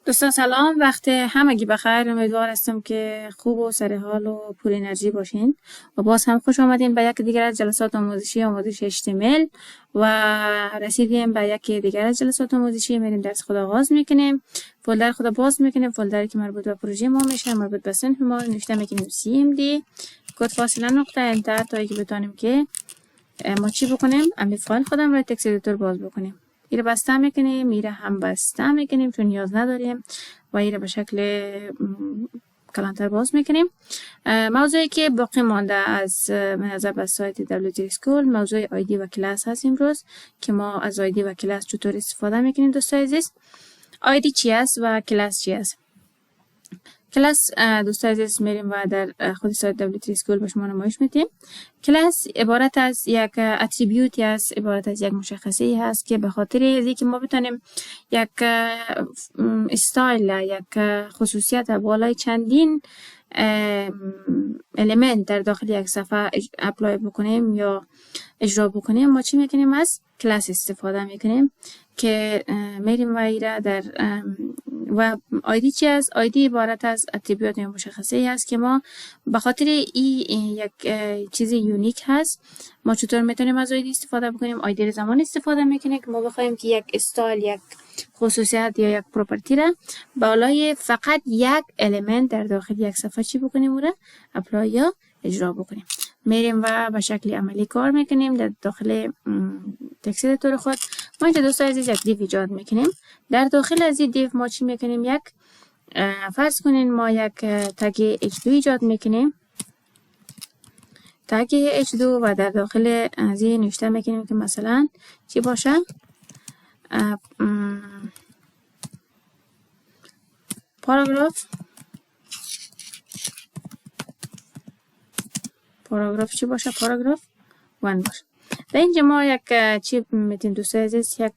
دوستان سلام، وقت همگی بخیر. امیدوار هستم که خوب و سر حال و پر انرژی باشین و باز هم خوش آمدین به یک دیگر از جلسات آموزشی آموزش HTML و رسیدیم به یک دیگر از جلسات آموزشی. میریم درس خود آغاز میکنیم، فولدر خود باز میکنیم، فولدری که مربوط به پروژه ما میشه، مربوط به صنف ما، نوشته میکنیم CMD کد فاصله نقطه انتر تا اینکه بتونیم که ما چی بکنیم، امی فایل خودم رو تکست ادیتور باز بکنیم. ایره بسته میکنیم، ایره هم بسته میکنیم چون نیاز نداریم و ایره به شکل کلانتر باز میکنیم. موضوعی که باقی مانده از منظر به سایت WT School موضوع آیدی و کلاس هست امروز که ما از آیدی و کلاس چطور استفاده میکنیم. دوستان عزیز، آیدی چی است و کلاس چی است؟ کلاس دوستان عزیز میریم و در خود سایت WT School به شما نمایش میدیم. کلاس عبارت از یک اتریبیوتی است، عبارت از یک مشخصه هست که به خاطر اینکه ما بتونیم یک استایل، یک خصوصیت بالای چندین الیمنت در داخل یک صفحه اپلای بکنیم یا اجرا بکنیم، ما چی میکنیم؟ از کلاس استفاده میکنیم که میریم و ایره در و آیدی چی است؟ آیدی عبارت از اتریبیوت یا مشخصه است که ما به خاطر این یک چیز یونیک هست ما چطور میتونیم از آیدی استفاده بکنیم. آیدی زمان استفاده میکنه که ما بخوایم که یک استایل، یک خصوصیت یا یک پروپرتی را بالای فقط یک الیمنت در داخل یک صفحه چی بکنیم و را اپلای یا اجرا بکنیم. میریم و به شکل عملی کار میکنیم در داخل تکست ادیتور خود. ما اینجا دوستان عزیز یک دیو ایجاد میکنیم. در داخل از این دیو ما چی میکنیم؟ یک فرض کنین ما یک تگ h2 ایجاد میکنیم، تگ h2 و در داخل از این نوشته میکنیم که مثلا چی باشه؟ پاراگراف چی باشه؟ پاراگراف 1 باشه. در اینجا ما یک چی میتیم دوستان عزیز؟ یک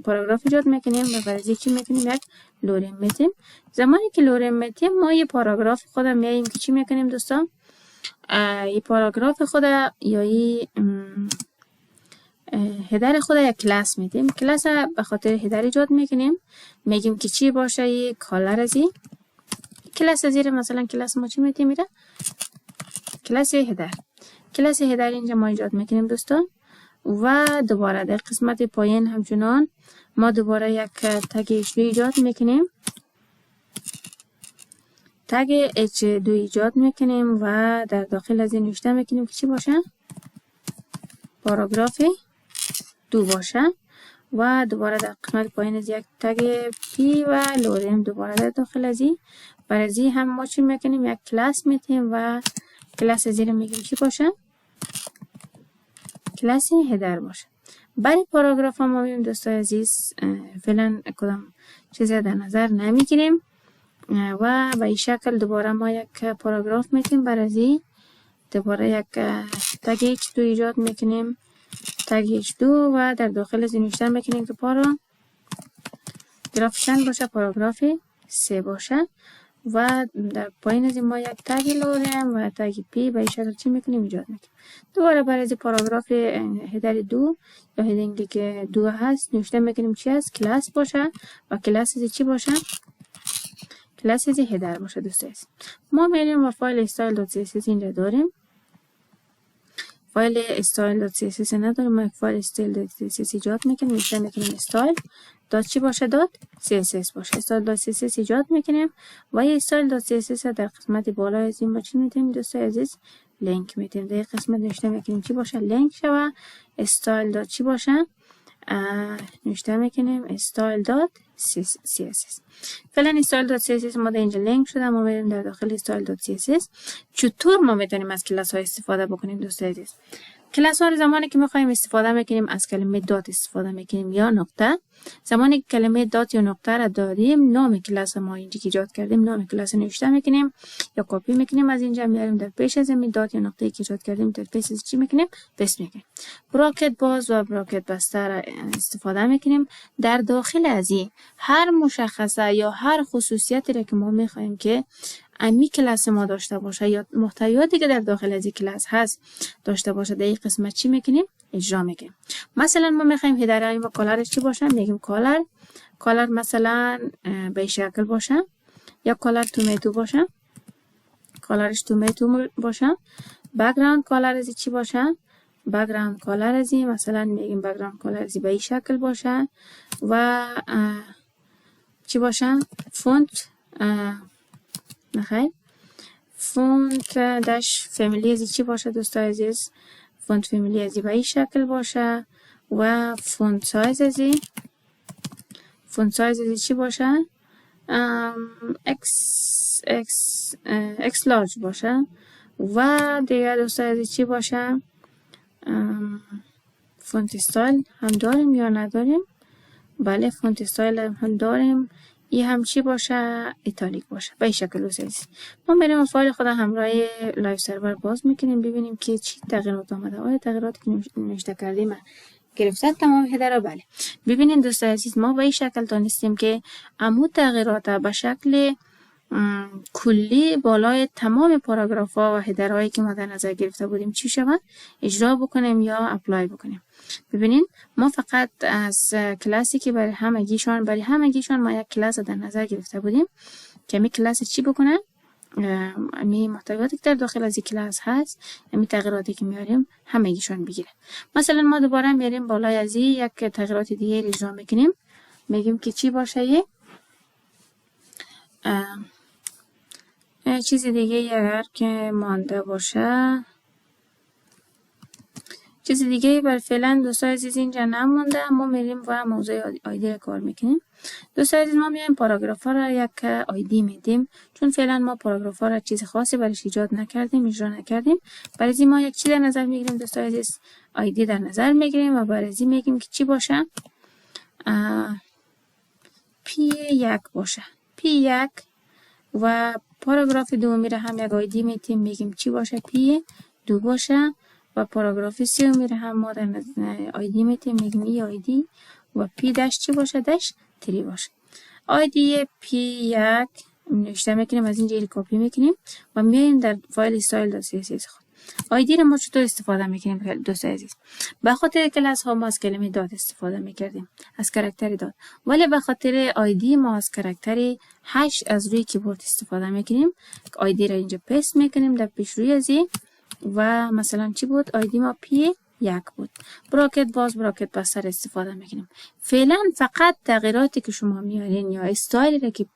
پاراگراف ایجاد میکنیم و برای چی میکنیم؟ یک لوریم میتیم. زمانی که لوریم میتیم ما یه پاراگراف خود میاییم که چی میکنیم دوستان؟ یه پاراگراف خود یا یه هدر خود یک کلاس میتیم. کلاس به خاطر هدر ایجاد میکنیم، میگیم که چی باشه؟ یه کالر از این کلاس زیر مثلا کلاس ما چی میتیم؟ میره کلاس هدر. کلاس هدر اینجا ما ایجاد میکنیم دوستان و دوباره در قسمت پایین همچنان ما دوباره یک تگ h2 ایجاد میکنیم، تگ h2 ایجاد میکنیم و در داخل از این نوشته میکنیم که چی باشه؟ پاراگراف 2 باشه و دوباره در قسمت پایین از یک تگ p و لوریم دوباره در داخل از این برای هم ما چی میکنیم؟ یک کلاس میتیم و کلاس زیر میگیم چی باشه؟ کلاس هدر باشه. برای پاراگراف ما میگیم دوستان عزیز فعلا کدام چیزی در نظر نمیگیریم و به این شکل دوباره ما یک پاراگراف میتیم. برای دوباره یک تگ h2 ایجاد میکنیم، تگ h2 و در داخل از نوشته میکنیم که پاراگراف باشه، پاراگراف 3 باشه و در پایین از ما یک تگ لوریم و تگ پی به این شکل چی میکنیم؟ ایجاد میکنیم. دوباره برای پاراگراف هدر 2 یا هدینگی که 2 هست نوشته میکنیم چی هست؟ کلاس باشه و کلاس از چی باشه؟ کلاس از هدر باشه. دوستان ما میریم و فایل style.css اینجا داریم. فایل style.css نداریم، ما یک فایل style.css ایجاد میکنیم، نوشته میکنیم style دات چی باشه؟ دات css باشه. style.css ایجاد میکنیم و یه style.css در قسمت بالا از این ما چی میتونیم دوستان عزیز؟ لینک میتونیم. در قسمت نوشته میکنیم چی باشه؟ لینک شوه. style چی باشه؟ نوشته میکنیم style.css. فعلا style.css ما در اینجا لینک شده. ما میریم در داخل style.css. چطور ما میتونیم از کلاس ها استفاده بکنیم دوستان عزیز؟ کلاس ها رو زمانی که میخوایم استفاده میکنیم از کلمه دات استفاده میکنیم یا نقطه. زمانی که کلمه دات یا نقطه را داریم نام کلاس ما اینجا که ایجاد کردیم نام کلاس نوشته میکنیم یا کپی میکنیم، از اینجا میاریم در پیش از این دات یا نقطه که ایجاد کردیم در پیش از چی میکنیم؟ پست میکنیم. براکت باز و براکت بسته را استفاده میکنیم. در داخل از این هر مشخصه یا هر خصوصیتی را که ما میخوایم که امی کلاس ما داشته باشه یا محتویاتی که در داخل از این کلاس هست داشته باشه در این قسمت چی میکنیم؟ اجرا میکنیم. مثلا ما میخوایم هدر و کالرش چی باشه؟ میگیم کالر کالر مثلا به شکل باشه یا کالر تومیتو باشه، کالرش تومیتو باشه. بک‌گراند کالر ازی چی باشه؟ بک‌گراند کالر ازی مثلا میگیم بک‌گراند کالر ازی به این شکل باشه و چی باشه؟ فونت نخیر فونت داش فامیلی ازی چی باشه دوستای عزیز؟ فونت فامیلی ازی به این شکل باشه و فونت سایز ازی چی باشه؟ اکس لارج باشه و دیگه دوستای عزیز چی باشه؟ فونت استایل هم داریم یا نداریم؟ بله فونت استایل هم داریم. این هم چی باشه؟ ایتالیک باشه. به این شکل دوستای عزیز ما بریم فایل خود همراه لایو سرور باز میکنیم ببینیم که چی تغییرات آمده. آیا تغییراتی که نوشته کردیم گرفته تمام هدر. بله ببینید دوستای عزیز ما به این شکل دانستیم که عمود تغییرات به شکل کلی بالای تمام پاراگراف ها و هدرهایی که ما در نظر گرفته بودیم چی شود؟ اجرا بکنیم یا اپلای بکنیم. ببینید ما فقط از کلاسی که برای همگیشان ما یک کلاس در نظر گرفته بودیم که می کلاس چی بکنه؟ می محتویاتی که در داخل از این کلاس هست می تغییراتی که میاریم همگیشان بگیره. مثلا ما دوباره میاریم بالای از یک تغییرات دیگه اجرا میکنیم، میگیم که چی باشه؟ چیز دیگه اگر که مانده باشه، چیز دیگه بر فعلا دوستای عزیز اینجا نمونده. ما میریم و موضوع آیدی رو کار میکنیم. دوستای عزیز ما میایم پاراگراف ها را یک آیدی میدیم، چون فعلا ما پاراگراف ها را چیز خاصی برش ایجاد نکردیم، اجرا نکردیم. برای ما یک چی در نظر میگیریم دوستای عزیز؟ آیدی در نظر میگیریم و برای میگیم که چی باشه؟ P1 باشه، P1 و پاراگراف دومی را هم یک آیدی میتیم میگیم چی باشه؟ P2 باشه و پاراگراف سومی را هم ما در آیدی میتیم میگیم ای آیدی و P داش چی باشه؟ داش 3 باشه. آیدی P1 نوشته میکنیم، از اینجا کپی میکنیم و میایم در فایل style.css خود. آیدی را ما چطور استفاده میکنیم دوستای عزیز؟ به خاطر کلاس ها ما از کلمه داد استفاده میکردیم، از کاراکتر داد، ولی به خاطر آیدی ما از کاراکتر هش از روی کیبورد استفاده میکنیم. آیدی را اینجا پست میکنیم در پیش روی ازی و مثلا چی بود؟ آیدی ما P1 بود. براکت باز براکت بستر استفاده میکنیم. فعلا فقط تغییراتی که شما میارین یا استایلی را که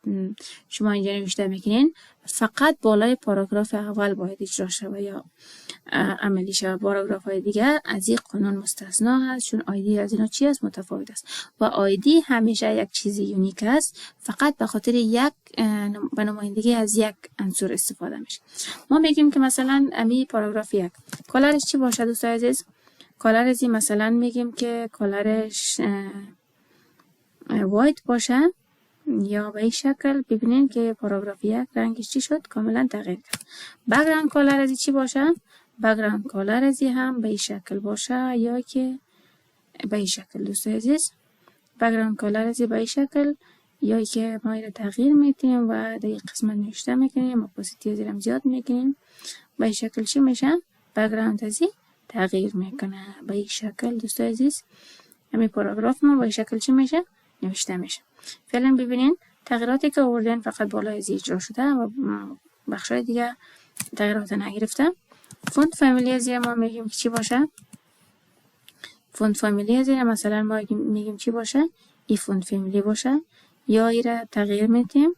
شما اینجا نوشته میکنین فقط بالای پاراگراف اول باید اجرا شود یا عملی شود. پاراگراف های دیگر از این قانون مستثنا هست، چون آیدی از اینا چی است؟ متفاوت است و آیدی همیشه یک چیزی یونیک است، فقط به خاطر یک به نمایندگی از یک عنصر استفاده میشه. ما میگیم که مثلا امی پاراگراف 1 کالرش چی باشه دوستای عزیز؟ کالر ازی مثلا میگیم که کالرش وایت باشه یا به این شکل. ببینین که پاراگراف 1 رنگش چی شد؟ کاملا تغییر کرد. بک‌گراند کالر ازی چی باشه؟ بک‌گراند کالر ازی هم به این شکل باشه یا که به این شکل دوستای عزیز. بک‌گراند کالر ازی به این شکل یا که ما این تغییر میتیم و در این قسمت نوشته میکنیم، اپاسیتی ازی هم زیاد میکنیم. به این شکل چی میشه؟ بک‌گراند ازی تغییر میکنه به این شکل دوستای عزیز. همین پاراگراف ما به این شکل چی میشه؟ نوشته میشه. فعلا ببینین تغییراتی که آوردن فقط بالای ازی اجرا شده و بخشای دیگه تغییرات نگرفته. فونت فامیلی ازی ما میگیم که چی باشه؟ فونت فامیلی ازی مثلا ما میگیم چی باشه؟ ای فونت فامیلی باشه یا ای را تغییر میتیم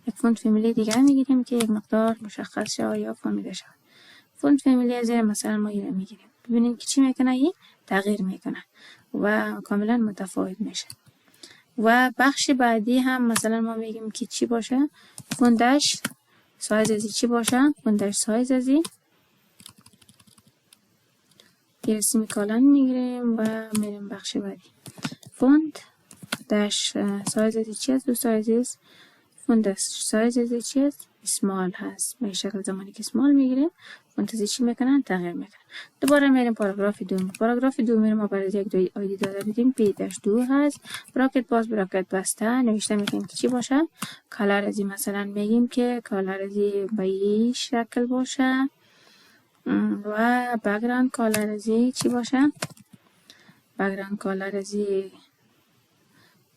یک فونت فامیلی دیگه میگیریم که یک مقدار مشخص شه یا فهمیده شه. فونت فامیلی ازی مثلا ما ای را میگیریم، ببینین که چی میکنه؟ ای تغییر میکنه و کاملا متفاوت میشه. و بخش بعدی هم مثلا ما میگیم که چی باشه؟ فوندش سایز ازی چی باشه؟ فوندش سایز ازی یه سیمی کالن میگیریم و میریم بخش بعدی. فوند داش سایز ازی چی هست دوستای عزیز؟ فوند سایز ازی چی هست؟ اسمال هست. به شکل زمانی که اسمال میگیریم فونت ازی چی میکنن؟ تغییر میکنن. دوباره میریم پاراگراف دوم. پاراگراف دوم ما برای یک آیدی داده بودیم P-2 هست. براکت باز براکت بسته نوشته میکنیم که چی باشه؟ کالر ازی مثلا میگیم که کالر ازی به این شکل باشه و بک‌گراند کالر ازی چی باشه؟ بک‌گراند کالر ازی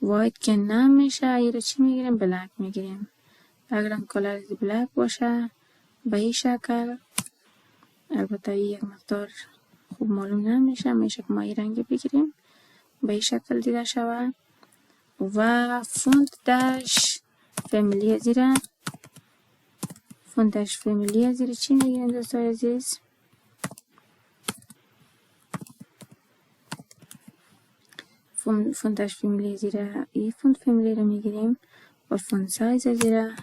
وایت که نمیشه ایره چی میگیریم؟ بلک میگیریم. بگرام کالر بلک باشه به این شکل. البته یک مقدار خوب معلوم نمیشه، میشه که ما این رنگی بگیریم به این شکل دیده شود. و فونت داش فامیلی زیره، فونت داش فامیلی زیره چی میگیریم دوستای عزیز؟ فونت داش فامیلی زیره این فونت فامیلی رو میگیریم و فونت سایز زیره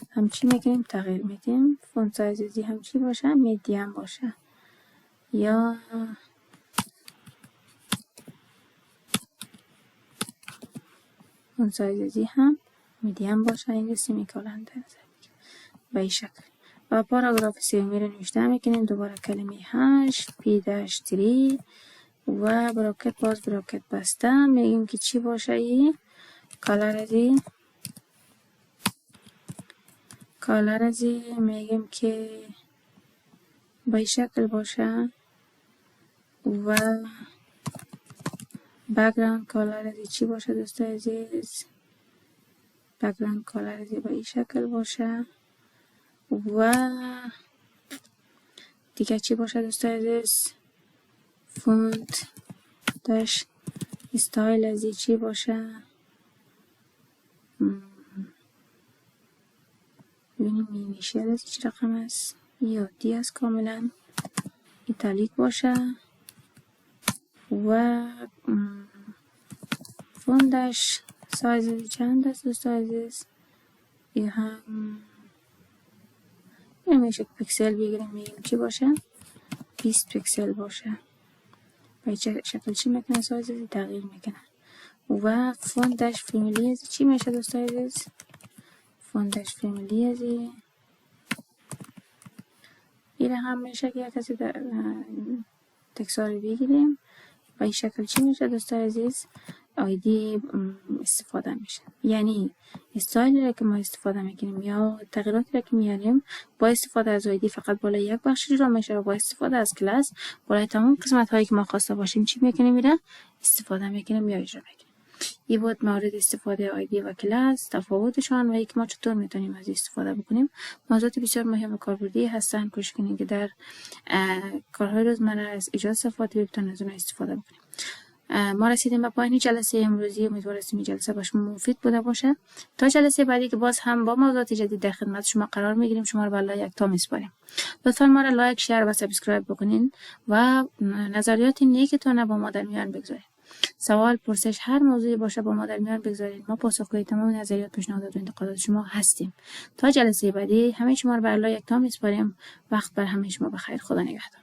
همچی میگیریم تغییر میدیم. فونت سایز زی همچی باشه، میدیم باشه یا فونت سایز زی هم میدیم باشه. این سیمیکولن در به این شکل. و پاراگراف سومی رو نوشته میکنیم. دوباره کلمه هاش پی داش تری و براکت باز براکت بسته میگیم که چی باشه؟ این کالر ازی میگیم که به این شکل باشه و بک‌گراند کالر ازی چی باشه دوستای عزیز؟ بک‌گراند کالر ازی به این شکل باشه و دیگه چی باشه دوستای عزیز؟ فونت داش استایل ازی چی باشه؟ ببینیم میشه از چی رقم است یا دی است کاملا ایتالیک باشه و فوندش سایز چند است دوستای عزیز؟ این هم میشه پیکسل بگیریم میگیم چی باشه؟ 20 پیکسل باشه. به شکل چی میکنه؟ سایز تغییر میکنه. و فوندش فامیلی از چی میشه دوستای عزیز؟ فوندش فامیلی از این هم میشه که یک کسی تکساری بگیریم و این شکل چی میشه دوستای عزیز؟ آیدی استفاده میشه. یعنی استایلی را که ما استفاده میکنیم یا تغییراتی را که میاریم با استفاده از آیدی فقط بالای یک بخش را میشه و با استفاده از کلاس بالای تمام قسمت هایی که ما خواسته باشیم چی میکنیم؟ میره استفاده میکنیم یا اجرا میکنیم. این بود مورد استفاده آیدی و کلاس، تفاوتشان و اینکه ما چطور میتونیم از استفاده بکنیم. موضوعات بسیار مهم و کاربردی هستن. کوشش کنید که در کارهای روزمره از ایجاد صفات بتونید از اون استفاده بکنیم. ما رسیدیم به پایان جلسه امروزی. امیدوارم این جلسه باش مفید بوده باشه. تا جلسه بعدی که باز هم با موضوعات جدید در خدمت شما قرار میگیریم شما رو به الله یکتا میسپاریم. لطفا ما را لایک، شیر و سابسکرایب بکنین و نظریات نیکتون با ما در میان بگذارید. سوال، پرسش، هر موضوعی باشه با ما در میان بگذارید. ما پاسخگوی تمام نظریات، پیشنهادات و انتقادات شما هستیم. تا جلسه بعدی همه شما رو به الله یکتا میسپاریم. وقت بر همه شما بخیر. خدا نگهدار.